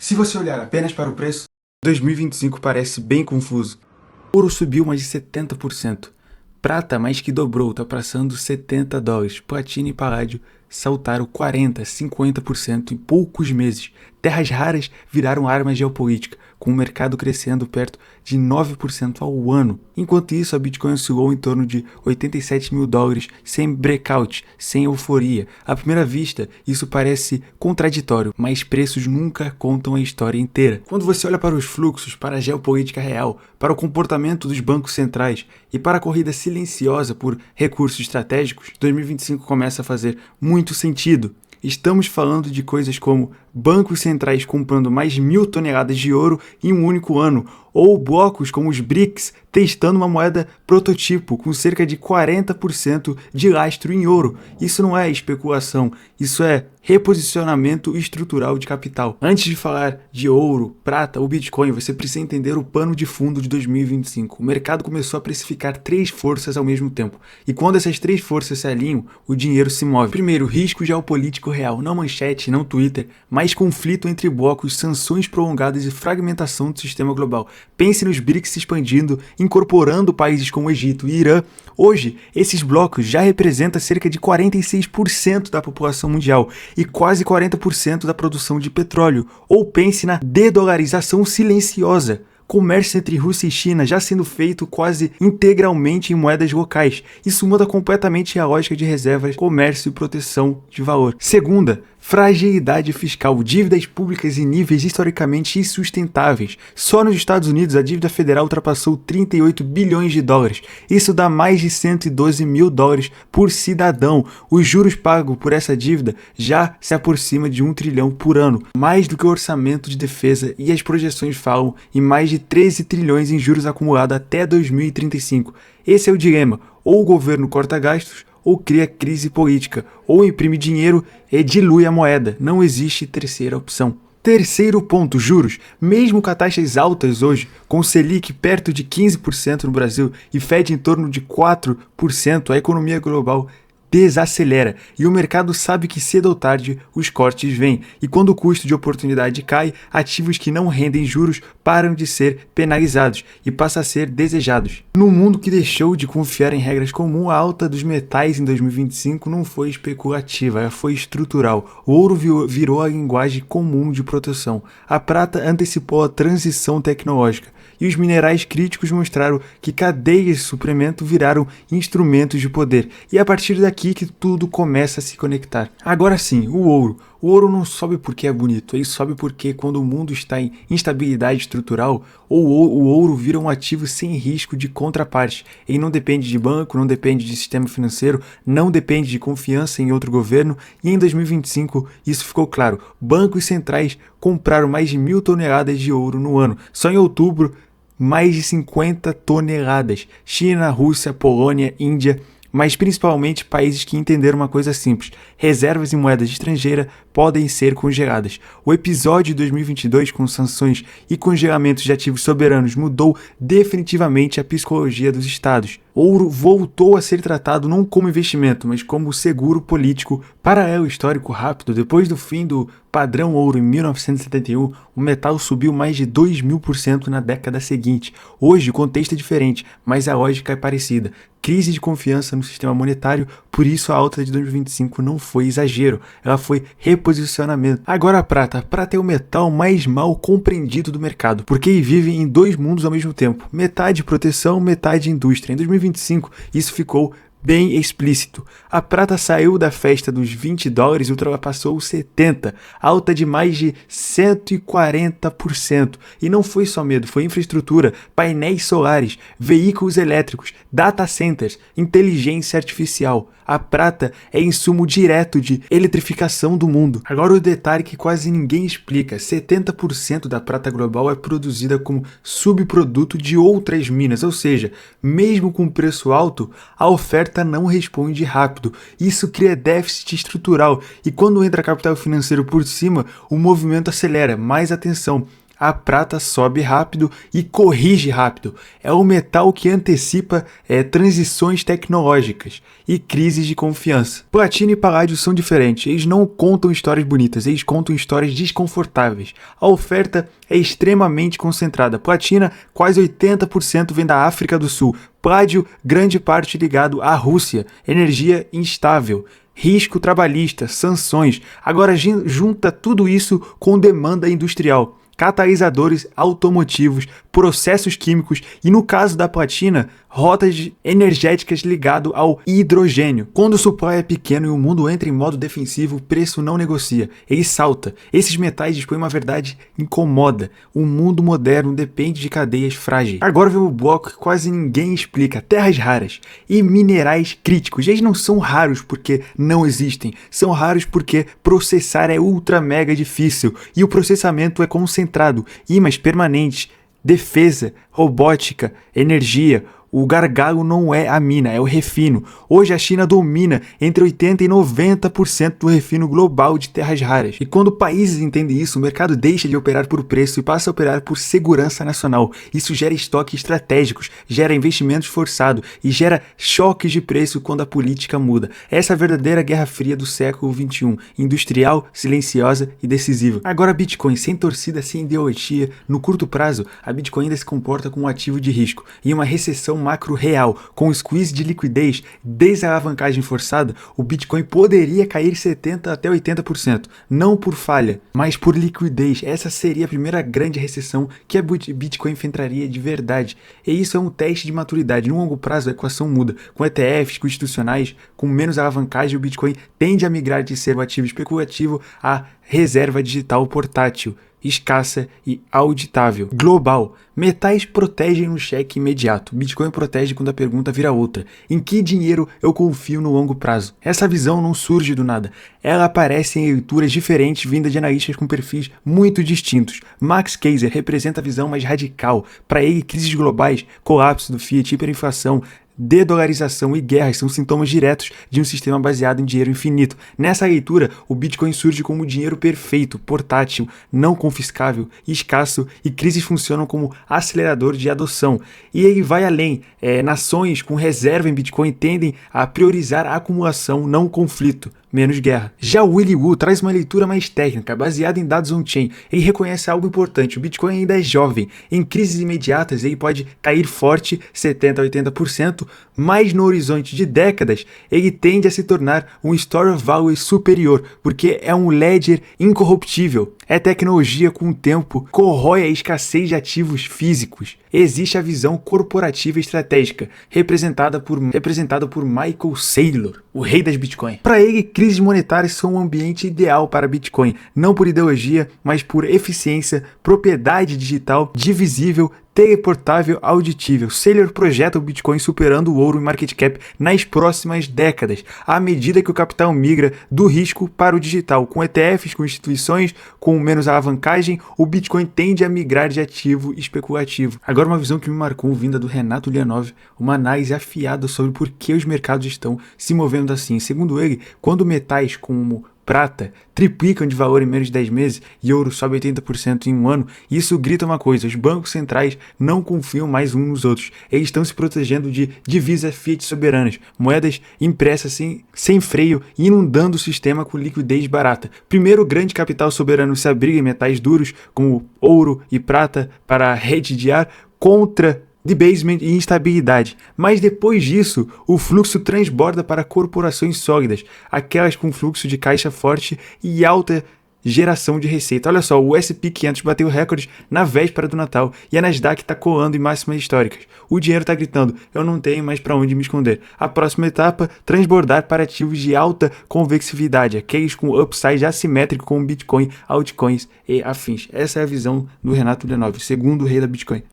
Se você olhar apenas para o preço, 2025 parece bem confuso. Ouro subiu mais de 70%. Prata mais que dobrou, está passando $70. Platina e paládio saltaram 40%, 50% em poucos meses. Terras raras viraram arma geopolítica, com o mercado crescendo perto de 9% ao ano. Enquanto isso, a Bitcoin oscilou em torno de $87 mil, sem breakout, sem euforia. À primeira vista, isso parece contraditório, mas preços nunca contam a história inteira. Quando você olha para os fluxos, para a geopolítica real, para o comportamento dos bancos centrais e para a corrida silenciosa por recursos estratégicos, 2025 começa a fazer muito sentido. Estamos falando de coisas como bancos centrais comprando mais de 1.000 toneladas de ouro em um único ano, ou blocos como os BRICS testando uma moeda prototipo com cerca de 40% de lastro em ouro. Isso não é especulação, isso é reposicionamento estrutural de capital. Antes de falar de ouro, prata ou Bitcoin, você precisa entender o pano de fundo de 2025. O mercado começou a precificar 3 forças ao mesmo tempo. E quando essas 3 forças se alinham, o dinheiro se move. Primeiro, risco geopolítico real, não manchete, não Twitter, mas conflito entre blocos, sanções prolongadas e fragmentação do sistema global. Pense nos BRICS se expandindo, incorporando países como Egito e Irã. Hoje, esses blocos já representam cerca de 46% da população mundial e quase 40% da produção de petróleo. Ou pense na dedolarização silenciosa. Comércio entre Rússia e China já sendo feito quase integralmente em moedas locais. Isso muda completamente a lógica de reservas, comércio e proteção de valor. Segunda, fragilidade fiscal, dívidas públicas em níveis historicamente insustentáveis. Só nos Estados Unidos a dívida federal ultrapassou $38 bilhões. Isso dá mais de $112 mil por cidadão. Os juros pagos por essa dívida já se aproxima de 1 trilhão por ano, mais do que o orçamento de defesa, e as projeções falam em mais de 13 trilhões em juros acumulados até 2035. Esse é o dilema: ou o governo corta gastos, ou cria crise política, ou imprime dinheiro e dilui a moeda. Não existe terceira opção. Terceiro ponto, juros. Mesmo com taxas altas hoje, com Selic perto de 15% no Brasil e Fed em torno de 4%, a economia global desacelera e o mercado sabe que cedo ou tarde os cortes vêm, e quando o custo de oportunidade cai, ativos que não rendem juros param de ser penalizados e passam a ser desejados. No mundo que deixou de confiar em regras comuns, a alta dos metais em 2025 não foi especulativa, ela foi estrutural. O ouro virou a linguagem comum de proteção. A prata antecipou a transição tecnológica. E os minerais críticos mostraram que cadeias de suprimento viraram instrumentos de poder. E é a partir daqui que tudo começa a se conectar. Agora sim, o ouro. O ouro não sobe porque é bonito, ele sobe porque quando o mundo está em instabilidade estrutural, o ouro vira um ativo sem risco de contraparte. Ele não depende de banco, não depende de sistema financeiro, não depende de confiança em outro governo, e em 2025 isso ficou claro. Bancos centrais compraram mais de 1.000 toneladas de ouro no ano. Só em outubro, mais de 50 toneladas. China, Rússia, Polônia, Índia, mas principalmente países que entenderam uma coisa simples: reservas em moeda estrangeira podem ser congeladas. O episódio de 2022 com sanções e congelamentos de ativos soberanos mudou definitivamente a psicologia dos estados. Ouro voltou a ser tratado não como investimento, mas como seguro político. Paralelo histórico rápido: depois do fim do padrão ouro em 1971, o metal subiu mais de 2.000% na década seguinte. Hoje o contexto é diferente, mas a lógica é parecida. Crise de confiança no sistema monetário, por isso a alta de 2025 não foi exagero, ela foi reposicionamento. Agora a prata. A prata é o metal mais mal compreendido do mercado, porque ele vive em 2 mundos ao mesmo tempo: metade proteção, metade indústria. Em 2025 isso ficou bem explícito. A prata saiu da festa dos $20 e ultrapassou os 70, alta de mais de 140%. E não foi só medo, foi infraestrutura, painéis solares, veículos elétricos, data centers, inteligência artificial. A prata é insumo direto de eletrificação do mundo. Agora o detalhe que quase ninguém explica: 70% da prata global é produzida como subproduto de outras minas, ou seja, mesmo com preço alto, a oferta não responde rápido. Isso cria déficit estrutural, e quando entra capital financeiro por cima, o movimento acelera. Mais atenção: a prata sobe rápido e corrige rápido. É o metal que antecipa transições tecnológicas e crises de confiança. Platina e paládio são diferentes, eles não contam histórias bonitas, eles contam histórias desconfortáveis. A oferta é extremamente concentrada. Platina, quase 80% vem da África do Sul. Paládio, grande parte ligado à Rússia. Energia instável. Risco trabalhista, sanções. Agora junta tudo isso com demanda industrial, catalisadores automotivos, processos químicos e, no caso da platina, rotas energéticas ligado ao hidrogênio. Quando o supply é pequeno e o mundo entra em modo defensivo, o preço não negocia, ele salta. Esses metais dispõem uma verdade incomoda. O mundo moderno depende de cadeias frágeis. Agora vem o bloco que quase ninguém explica: terras raras e minerais críticos. Eles não são raros porque não existem, são raros porque processar é ultra mega difícil e o processamento é concentrado. Ímãs permanentes, defesa, robótica, energia. O gargalo não é a mina, é o refino. Hoje a China domina entre 80% e 90% do refino global de terras raras. E quando países entendem isso, o mercado deixa de operar por preço e passa a operar por segurança nacional. Isso gera estoques estratégicos, gera investimentos forçados e gera choques de preço quando a política muda. Essa é a verdadeira Guerra Fria do século XXI, industrial, silenciosa e decisiva. Agora Bitcoin, sem torcida, sem ideologia, no curto prazo, a Bitcoin ainda se comporta como um ativo de risco. E uma recessão macro real, com squeeze de liquidez, desalavancagem forçada, o Bitcoin poderia cair 70% até 80%, não por falha, mas por liquidez. Essa seria a primeira grande recessão que a Bitcoin enfrentaria de verdade. E isso é um teste de maturidade. No longo prazo a equação muda. Com ETFs, com institucionais, com menos alavancagem, o Bitcoin tende a migrar de ser um ativo especulativo a reserva digital portátil, escassa e auditável. Global. Metais protegem no cheque imediato. Bitcoin protege quando a pergunta vira outra: em que dinheiro eu confio no longo prazo? Essa visão não surge do nada. Ela aparece em leituras diferentes vindas de analistas com perfis muito distintos. Max Keiser representa a visão mais radical. Para ele, crises globais, colapso do fiat, hiperinflação, dedolarização e guerras são sintomas diretos de um sistema baseado em dinheiro infinito. Nessa leitura, o Bitcoin surge como o dinheiro perfeito, portátil, não confiscável, escasso, e crises funcionam como acelerador de adoção. E ele vai além. Nações com reserva em Bitcoin tendem a priorizar a acumulação, não o conflito. Menos guerra. Já o Willy Woo traz uma leitura mais técnica, baseada em dados on-chain. Ele reconhece algo importante: o Bitcoin ainda é jovem. Em crises imediatas ele pode cair forte, 70% a 80%, mas no horizonte de décadas ele tende a se tornar um store of value superior, porque é um ledger incorruptível. É tecnologia com o tempo, corrói a escassez de ativos físicos. Existe a visão corporativa e estratégica, representada por Michael Saylor, o rei das Bitcoin. Para ele, crises monetárias são um ambiente ideal para Bitcoin, não por ideologia, mas por eficiência, propriedade digital, divisível, teleportável, auditível. Saylor projeta o Bitcoin superando o ouro em market cap nas próximas décadas, à medida que o capital migra do risco para o digital. Com ETFs, com instituições, com menos alavancagem, o Bitcoin tende a migrar de ativo especulativo. Agora uma visão que me marcou vinda do Renato Lianov, uma análise afiada sobre por que os mercados estão se movendo assim. Segundo ele, quando metais como prata triplicam de valor em menos de 10 meses e ouro sobe 80% em um ano, isso grita uma coisa: os bancos centrais não confiam mais uns nos outros. Eles estão se protegendo de divisas fiat soberanas, moedas impressas sem freio e inundando o sistema com liquidez barata. Primeiro, o grande capital soberano se abriga em metais duros como ouro e prata para redear contra debasement e instabilidade, mas depois disso o fluxo transborda para corporações sólidas, aquelas com fluxo de caixa forte e alta geração de receita. Olha só, o S&P 500 bateu recordes na véspera do Natal e a Nasdaq está colando em máximas históricas. O dinheiro está gritando: eu não tenho mais para onde me esconder. A próxima etapa, transbordar para ativos de alta convexividade, aqueles com upside assimétrico como Bitcoin, altcoins e afins. Essa é a visão do Renato Lianov, segundo o rei da Bitcoin.